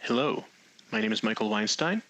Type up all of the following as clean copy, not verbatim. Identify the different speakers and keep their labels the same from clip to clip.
Speaker 1: Hello, my name is Michael Weinstein.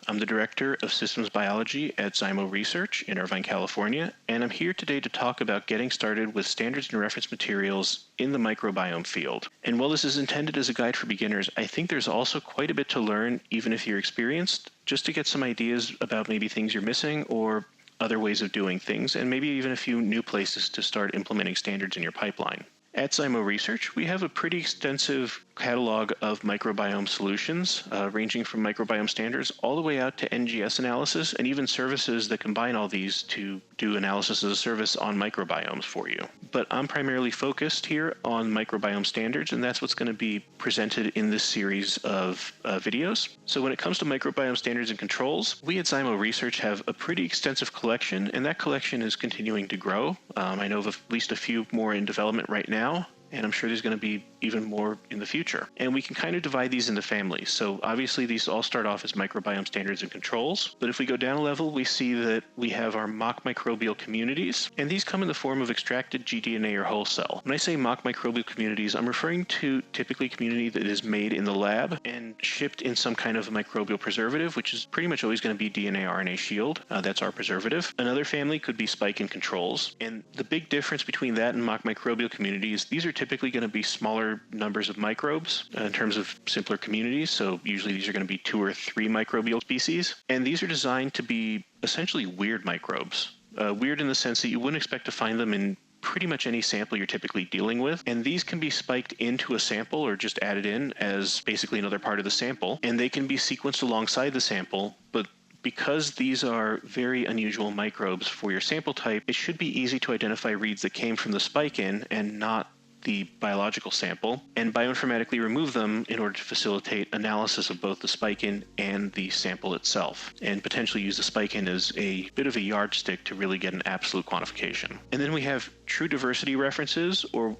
Speaker 1: I'm the Director of Systems Biology at Zymo Research in Irvine, California, and I'm here today to talk about getting started with standards and reference materials in the microbiome field. And while this is intended as a guide for beginners, I think there's also quite a bit to learn, even if you're experienced, just to get some ideas about maybe things you're missing or other ways of doing things, and maybe even a few new places to start implementing standards in your pipeline. At Zymo Research, we have a pretty extensive catalog of microbiome solutions, ranging from microbiome standards all the way out to NGS analysis and even services that combine all these to do analysis as a service on microbiomes for you. But I'm primarily focused here on microbiome standards, and that's what's going to be presented in this series of videos. So when it comes to microbiome standards and controls, we at Zymo Research have a pretty extensive collection, and that collection is continuing to grow. I know of at least a few more in development right now, and I'm sure there's going to be even more in the future. And we can kind of divide these into families. So obviously these all start off as microbiome standards and controls, but if we go down a level, we see that we have our mock microbial communities, and these come in the form of extracted gDNA or whole cell. When I say mock microbial communities, I'm referring to typically a community that is made in the lab and shipped in some kind of microbial preservative, which is pretty much always going to be DNA RNA shield. That's our preservative. Another family could be spike and controls. And the big difference between that and mock microbial communities, these are typically going to be smaller numbers of microbes in terms of simpler communities. So usually these are going to be 2 or 3 microbial species. And these are designed to be essentially weird microbes. Weird in the sense that you wouldn't expect to find them in pretty much any sample you're typically dealing with. And these can be spiked into a sample or just added in as basically another part of the sample. And they can be sequenced alongside the sample, but because these are very unusual microbes for your sample type, it should be easy to identify reads that came from the spike in and not the biological sample, and bioinformatically remove them in order to facilitate analysis of both the spike-in and the sample itself, and potentially use the spike-in as a bit of a yardstick to really get an absolute quantification. And then we have true diversity references, or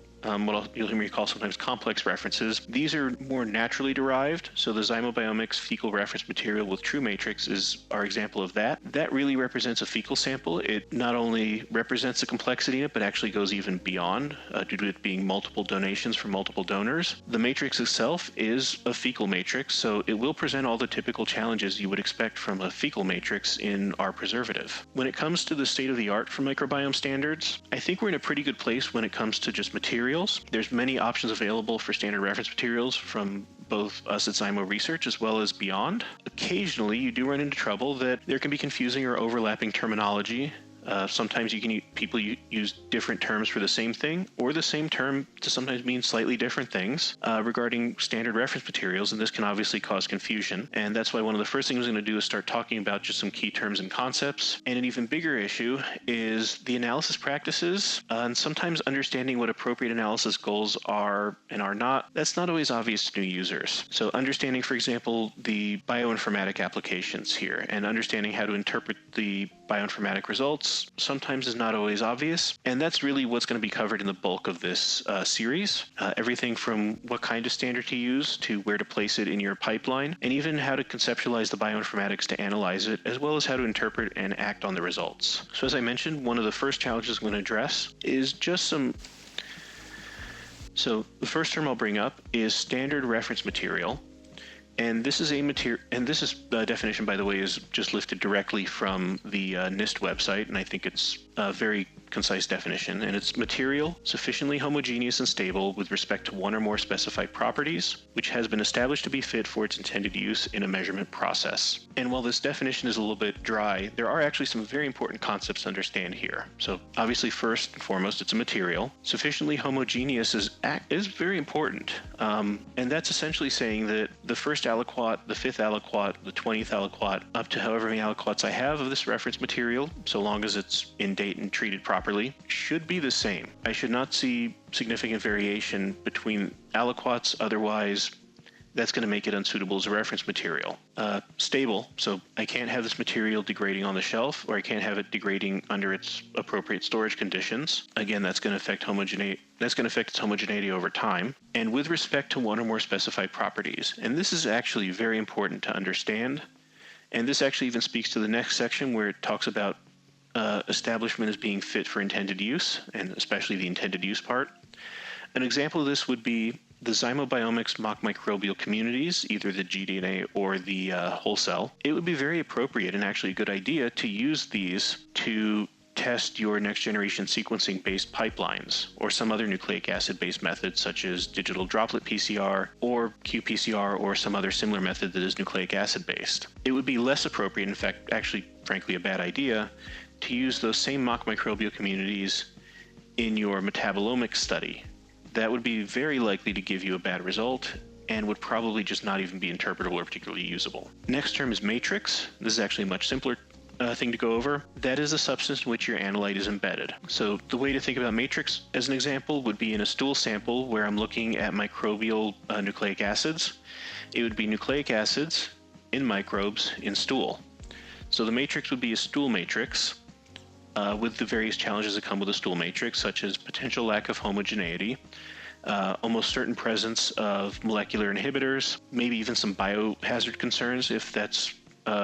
Speaker 1: you'll hear me call sometimes complex references. These are more naturally derived, so the Microbiomics fecal reference material with true matrix is our example of that. That really represents a fecal sample. It not only represents the complexity in it, but actually goes even beyond, due to it being multiple donations from multiple donors. The matrix itself is a fecal matrix, so it will present all the typical challenges you would expect from a fecal matrix in our preservative. When it comes to the state of the art for microbiome standards, I think we're in a pretty good place when it comes to just materials. There's many options available for standard reference materials from both us at Zymo Research as well as beyond. Occasionally, you do run into trouble that there can be confusing or overlapping terminology. Sometimes people use different terms for the same thing, or the same term to sometimes mean slightly different things regarding standard reference materials, and this can obviously cause confusion. And that's why one of the first things I'm going to do is start talking about just some key terms and concepts. And an even bigger issue is the analysis practices, and sometimes understanding what appropriate analysis goals are and are not. That's not always obvious to new users. So understanding, for example, the bioinformatic applications here, and understanding how to interpret the bioinformatic results sometimes is not always obvious, and that's really what's going to be covered in the bulk of this series. Everything from what kind of standard to use to where to place it in your pipeline, and even how to conceptualize the bioinformatics to analyze it, as well as how to interpret and act on the results. So as I mentioned, one of the first challenges I'm going to address is just some. So the first term I'll bring up is standard reference material. And this is the definition, by the way, is just lifted directly from the NIST website, and I think it's a very concise definition. And it's material sufficiently homogeneous and stable with respect to one or more specified properties, which has been established to be fit for its intended use in a measurement process. And while this definition is a little bit dry, there are actually some very important concepts to understand here. So obviously, first and foremost, it's a material. Sufficiently homogeneous is very important. And that's essentially saying that the first aliquot, the 5th aliquot, the 20th aliquot, up to however many aliquots I have of this reference material, so long as it's in date and treated properly, should be the same. I should not see significant variation between aliquots, otherwise that's going to make it unsuitable as a reference material. Stable, so I can't have this material degrading on the shelf, or I can't have it degrading under its appropriate storage conditions. Again, that's going to affect its homogeneity over time. And with respect to one or more specified properties, and this is actually very important to understand, and this actually even speaks to the next section where it talks about establishment as being fit for intended use, and especially the intended use part. An example of this would be the Zymo mock microbial communities, either the gDNA or the whole cell, it would be very appropriate and actually a good idea to use these to test your next-generation sequencing-based pipelines or some other nucleic acid-based method such as digital droplet PCR or qPCR or some other similar method that is nucleic acid-based. It would be less appropriate, in fact, actually, frankly, a bad idea, to use those same mock microbial communities in your metabolomics study. That would be very likely to give you a bad result and would probably just not even be interpretable or particularly usable. Next term is matrix. This is actually a much simpler thing to go over. That is a substance in which your analyte is embedded. So the way to think about matrix as an example would be in a stool sample where I'm looking at microbial nucleic acids. It would be nucleic acids in microbes in stool. So the matrix would be a stool matrix with the various challenges that come with a stool matrix, such as potential lack of homogeneity, almost certain presence of molecular inhibitors, maybe even some biohazard concerns if that's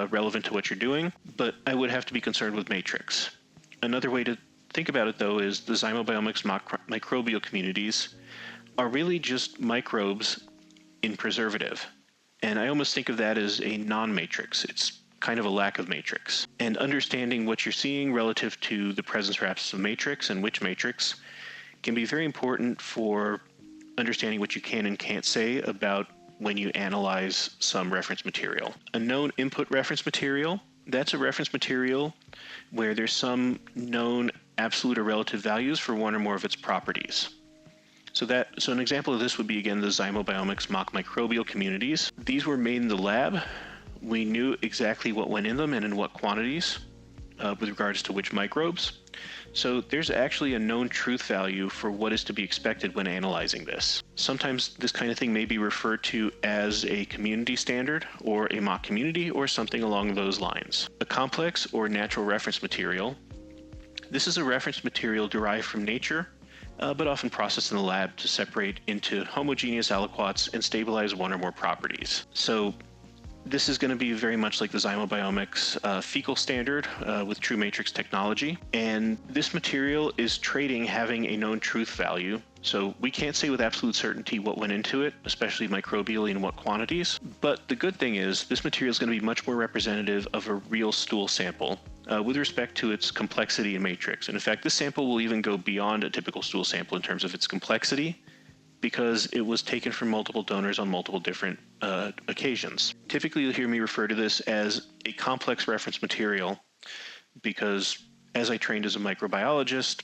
Speaker 1: relevant to what you're doing, but I would have to be concerned with matrix. Another way to think about it, though, is the Zymo microbial communities are really just microbes in preservative. And I almost think of that as a non-matrix. It's kind of a lack of matrix. And understanding what you're seeing relative to the presence or absence of matrix and which matrix can be very important for understanding what you can and can't say about when you analyze some reference material. A known input reference material, that's a reference material where there's some known absolute or relative values for one or more of its properties. So an example of this would be, again, the Zymo mock microbial communities. These were made in the lab. We knew exactly what went in them and in what quantities with regards to which microbes. So there's actually a known truth value for what is to be expected when analyzing this. Sometimes this kind of thing may be referred to as a community standard or a mock community or something along those lines. A complex or natural reference material. This is a reference material derived from nature, but often processed in the lab to separate into homogeneous aliquots and stabilize one or more properties. So this is going to be very much like the Zymo fecal standard with true matrix technology. And this material is trading having a known truth value. So we can't say with absolute certainty what went into it, especially microbially and what quantities. But the good thing is this material is going to be much more representative of a real stool sample with respect to its complexity and matrix. And in fact, this sample will even go beyond a typical stool sample in terms of its complexity, because it was taken from multiple donors on multiple different occasions. Typically, you'll hear me refer to this as a complex reference material because as I trained as a microbiologist,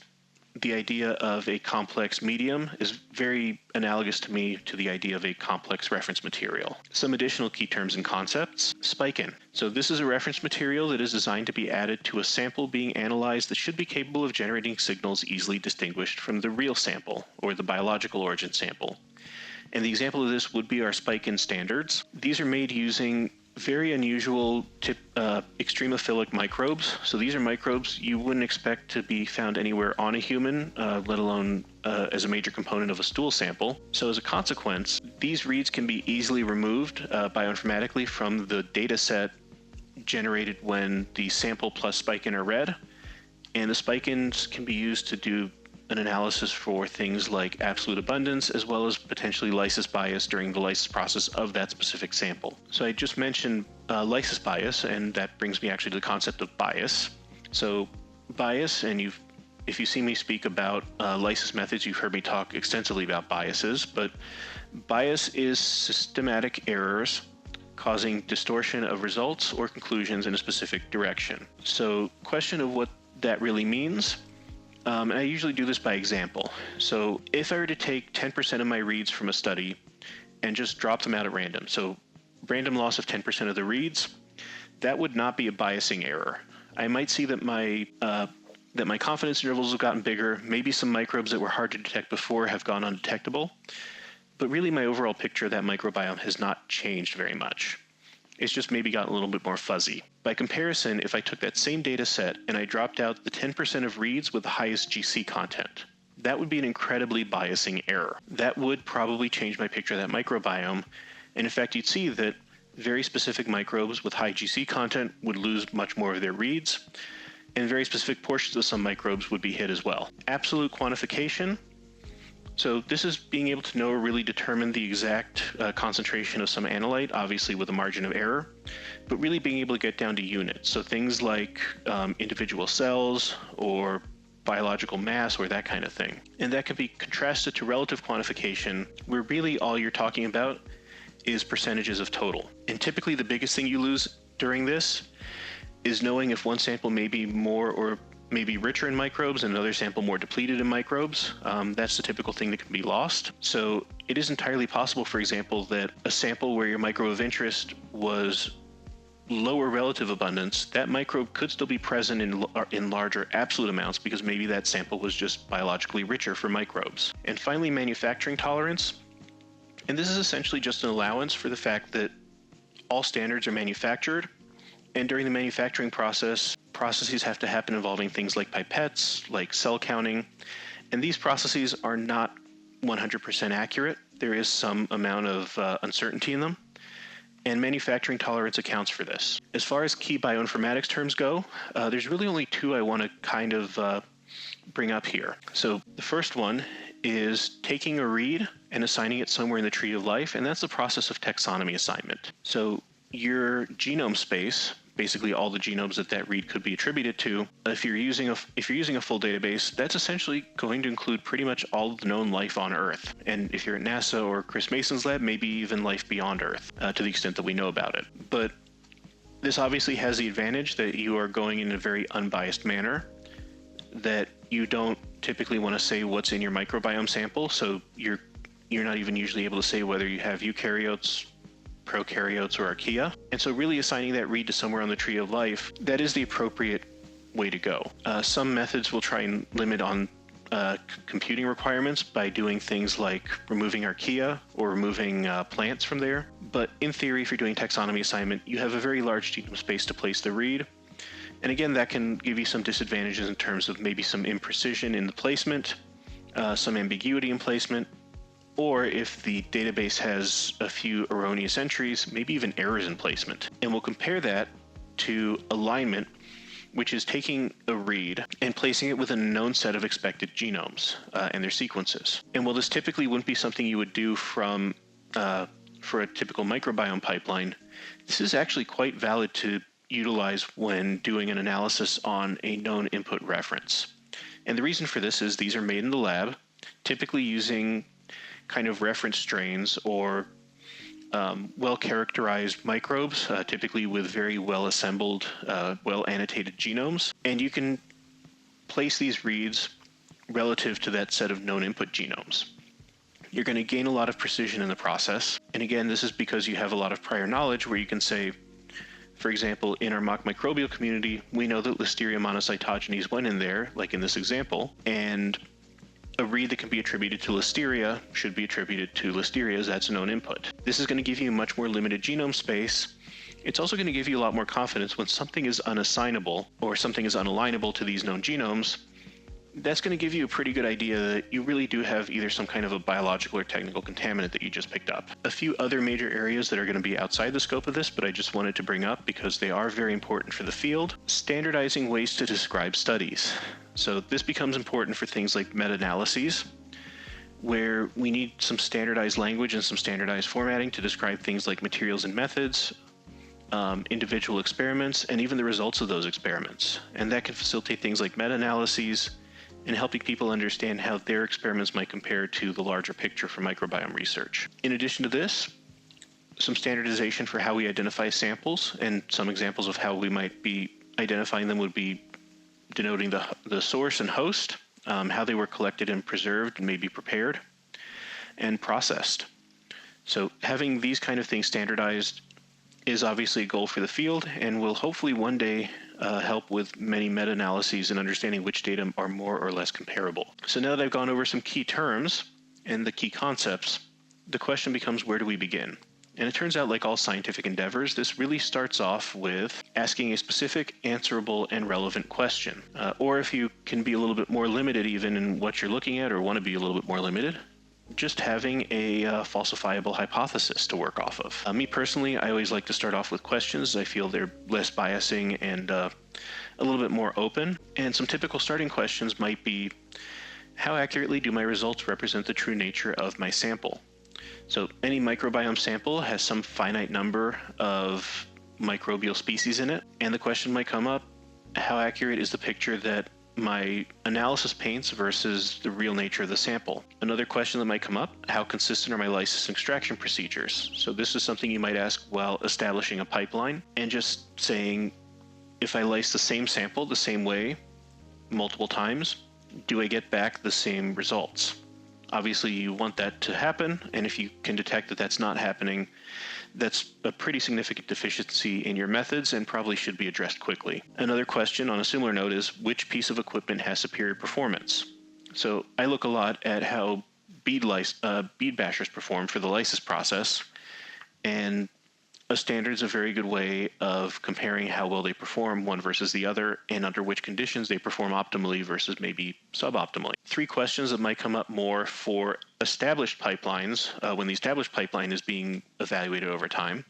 Speaker 1: the idea of a complex medium is very analogous to me to the idea of a complex reference material. Some additional key terms and concepts. Spike-in. So this is a reference material that is designed to be added to a sample being analyzed that should be capable of generating signals easily distinguished from the real sample or the biological origin sample. And the example of this would be our spike-in standards. These are made using very unusual extremophilic microbes. So these are microbes you wouldn't expect to be found anywhere on a human, let alone as a major component of a stool sample. So as a consequence, these reads can be easily removed bioinformatically from the data set generated when the sample plus spike-in are read. And the spike-ins can be used to do an analysis for things like absolute abundance, as well as potentially lysis bias during the lysis process of that specific sample. So I just mentioned lysis bias, and that brings me actually to the concept of bias. So bias, and if you see me speak about lysis methods, you've heard me talk extensively about biases, but bias is systematic errors causing distortion of results or conclusions in a specific direction. So question of what that really means. And I usually do this by example. So if I were to take 10% of my reads from a study and just drop them out at random, so random loss of 10% of the reads, that would not be a biasing error. I might see that my confidence intervals have gotten bigger, maybe some microbes that were hard to detect before have gone undetectable, but really my overall picture of that microbiome has not changed very much. It's just maybe gotten a little bit more fuzzy. By comparison, if I took that same data set and I dropped out the 10% of reads with the highest GC content, that would be an incredibly biasing error. That would probably change my picture of that microbiome. And in fact, you'd see that very specific microbes with high GC content would lose much more of their reads, and very specific portions of some microbes would be hit as well. Absolute quantification So this is being able to know or really determine the exact concentration of some analyte, obviously with a margin of error, but really being able to get down to units. So things like individual cells or biological mass or that kind of thing. And that can be contrasted to relative quantification, where really all you're talking about is percentages of total. And typically the biggest thing you lose during this is knowing if one sample may be more or maybe richer in microbes and another sample more depleted in microbes. That's the typical thing that can be lost. So it is entirely possible, for example, that a sample where your microbe of interest was lower relative abundance, that microbe could still be present in larger absolute amounts because maybe that sample was just biologically richer for microbes. And finally, manufacturing tolerance. And this is essentially just an allowance for the fact that all standards are manufactured, and during the manufacturing processes have to happen involving things like pipettes, like cell counting, and these processes are not 100% accurate. There is some amount of uncertainty in them, and manufacturing tolerance accounts for this. As far as key bioinformatics terms go, there's really only two I want to kind of bring up here. So the first one is taking a read and assigning it somewhere in the tree of life, and that's the process of taxonomy assignment. So your genome space, basically all the genomes that read could be attributed to, if you're using a full database, that's essentially going to include pretty much all of the known life on Earth. And if you're at NASA or Chris Mason's lab, maybe even life beyond Earth, to the extent that we know about it. But this obviously has the advantage that you are going in a very unbiased manner, that you don't typically want to say what's in your microbiome sample, so you're not even usually able to say whether you have eukaryotes, prokaryotes, or archaea. And so really assigning that read to somewhere on the tree of life, that is the appropriate way to go. Some methods will try and limit on computing requirements by doing things like removing archaea or removing plants from there. But in theory, if you're doing taxonomy assignment, you have a very large genome space to place the read. And again, that can give you some disadvantages in terms of maybe some imprecision in the placement, some ambiguity in placement, or if the database has a few erroneous entries, maybe even errors in placement. And we'll compare that to alignment, which is taking a read and placing it with a known set of expected genomes and their sequences. And while this typically wouldn't be something you would do for a typical microbiome pipeline, this is actually quite valid to utilize when doing an analysis on a known input reference. And the reason for this is these are made in the lab, typically using kind of reference strains or well-characterized microbes, typically with very well-assembled, well-annotated genomes. And you can place these reads relative to that set of known input genomes. You're going to gain a lot of precision in the process. And again, this is because you have a lot of prior knowledge where you can say, for example, in our mock microbial community, we know that Listeria monocytogenes went in there, like in this example, and a read that can be attributed to Listeria should be attributed to Listeria, as that's a known input. This is going to give you much more limited genome space. It's also going to give you a lot more confidence when something is unassignable or something is unalignable to these known genomes. That's going to give you a pretty good idea that you really do have either some kind of a biological or technical contaminant that you just picked up. A few other major areas that are going to be outside the scope of this, but I just wanted to bring up because they are very important for the field. Standardizing ways to describe studies. So this becomes important for things like meta-analyses, where we need some standardized language and some standardized formatting to describe things like materials and methods, individual experiments, and even the results of those experiments. And that can facilitate things like meta-analyses and helping people understand how their experiments might compare to the larger picture for microbiome research. In addition to this, some standardization for how we identify samples, and some examples of how we might be identifying them would be denoting the source and host, how they were collected and preserved and maybe prepared and processed. So having these kind of things standardized is obviously a goal for the field and will hopefully one day help with many meta-analyses and understanding which data are more or less comparable. So now that I've gone over some key terms and the key concepts, the question becomes, where do we begin? And it turns out, like all scientific endeavors, this really starts off with asking a specific, answerable, and relevant question. Or if you can be a little bit more limited even in what you're looking at or want to be a little bit more limited, just having a falsifiable hypothesis to work off of. Me personally, I always like to start off with questions. I feel they're less biasing and a little bit more open. And some typical starting questions might be, How accurately do my results represent the true nature of my sample? So any microbiome sample has some finite number of microbial species in it, and the question might come up, how accurate is the picture that my analysis paints versus the real nature of the sample? Another question that might come up, how consistent are my lysis and extraction procedures? So this is something you might ask while establishing a pipeline and just saying, if I lyse the same sample the same way multiple times, do I get back the same results? Obviously, you want that to happen, and if you can detect that that's not happening, that's a pretty significant deficiency in your methods and probably should be addressed quickly. Another question on a similar note is, which piece of equipment has superior performance? So I look a lot at how bead bashers perform for the lysis process, and a standard is a very good way of comparing how well they perform one versus the other and under which conditions they perform optimally versus maybe suboptimally. Three questions that might come up more for established pipelines when the established pipeline is being evaluated over time.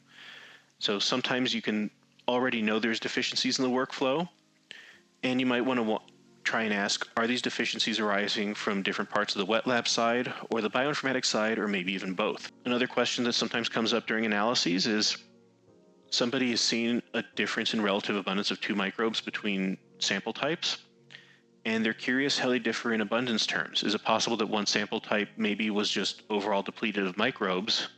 Speaker 1: So sometimes you can already know there's deficiencies in the workflow, and you might want to try and ask, are these deficiencies arising from different parts of the wet lab side or the bioinformatics side, or maybe even both? Another question that sometimes comes up during analyses is, somebody has seen a difference in relative abundance of 2 microbes between sample types, and they're curious how they differ in abundance terms. Is it possible that one sample type maybe was just overall depleted of microbes,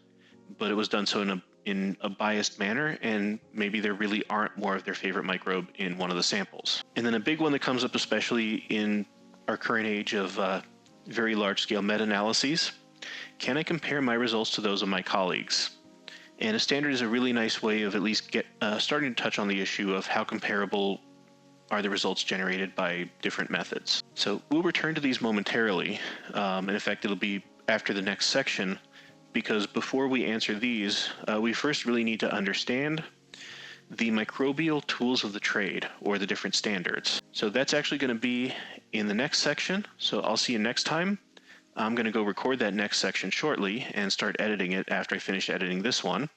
Speaker 1: but it was done so in a biased manner, and maybe there really aren't more of their favorite microbe in one of the samples? And then a big one that comes up, especially in our current age of very large-scale meta-analyses, can I compare my results to those of my colleagues? And a standard is a really nice way of at least starting to touch on the issue of how comparable are the results generated by different methods. So we'll return to these momentarily, and in fact it'll be after the next section, because before we answer these, we first really need to understand the microbial tools of the trade, or the different standards. So that's actually going to be in the next section, so I'll see you next time. I'm going to go record that next section shortly and start editing it after I finish editing this one.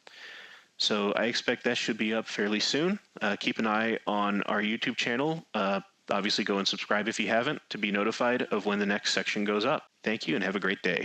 Speaker 1: So I expect that should be up fairly soon. Keep an eye on our YouTube channel. Obviously go and subscribe if you haven't to be notified of when the next section goes up. Thank you and have a great day.